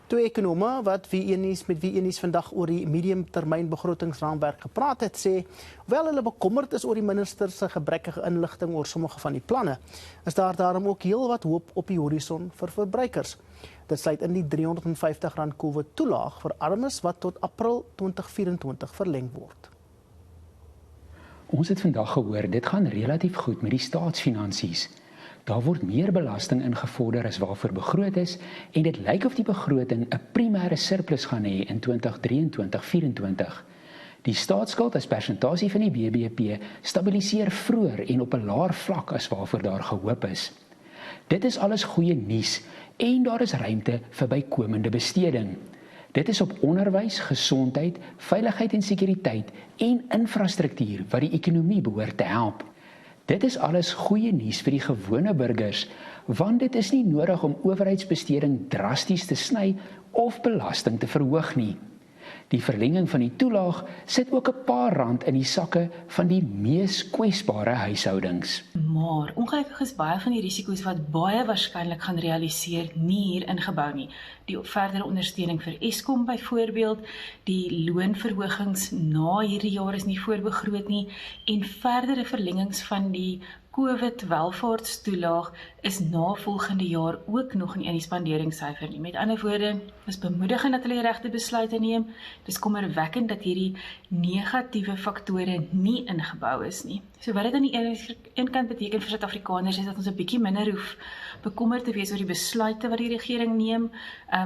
Twee ekonome met wie enies vandag oor die mediumtermyn begrotingsraamwerk gepraat het, sê hoewel hulle bekommerd is oor die minister se gebrekkige inligting oor sommige van die planne, is daar daarom ook heelwat hoop op die horison vir verbruikers. Dit sluit in die R350 COVID-toelaag vir armes wat tot April 2024 verleng word. Ons het vandag gehoor, dit gaan relatief goed met die staatsfinansies. Daar word meer belasting ingevorder as waarvoor begroot is en dit lyk of die begroting 'n primêre surplus gaan hê in 2023-24. Die staatsskuld as persentasie van die BBP stabiliseer vroeër en op 'n laer vlak as waarvoor daar gehoop is. Dit is alles goeie nuus en daar is ruimte vir bykomende besteding. Dit is op onderwys, gesondheid, veiligheid en sekuriteit en infrastruktuur wat die ekonomie behoort te help. Dit is alles goeie nuus vir die gewone burgers, want dit is nie nodig om owerheidsbesteding drasties te sny of belasting te verhoog nie. Die verlenging van die toelaag sit ook 'n paar rand in die sakke van die mees kwesbare huishoudings. Maar ongelukkig is baie van die risiko's wat baie waarskynlik gaan realiseer nie hier ingebou nie. Die verdere ondersteuning vir Eskom byvoorbeeld, die loonverhogings na hierdie jaar is nie voorbegroot nie en verdere verlengings van die COVID-welvaartstoelaag is na volgende jaar ook nog nie in die spanderingssyfer nie. Met ander woorde, is bemoedigend dat hulle die regte besluite neem. Dis kommerwekkend dat hierdie negatiewe faktore nie ingebou is nie. So wat dit aan die een kant beteken vir Suid-Afrikaners is dat ons 'n bietjie minder hoef bekommerd te wees oor die besluite wat die regering neem.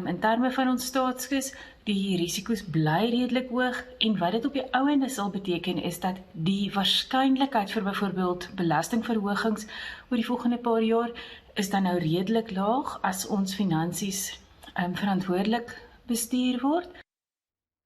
In terme van ons staatskus, die risiko's bly redelik hoog en wat dit op die ou ende sal beteken is dat die waarskynlikheid vir byvoorbeeld belastingverhogings oor die volgende paar jaar is dan nou redelik laag as ons finansies verantwoordelik bestuur word.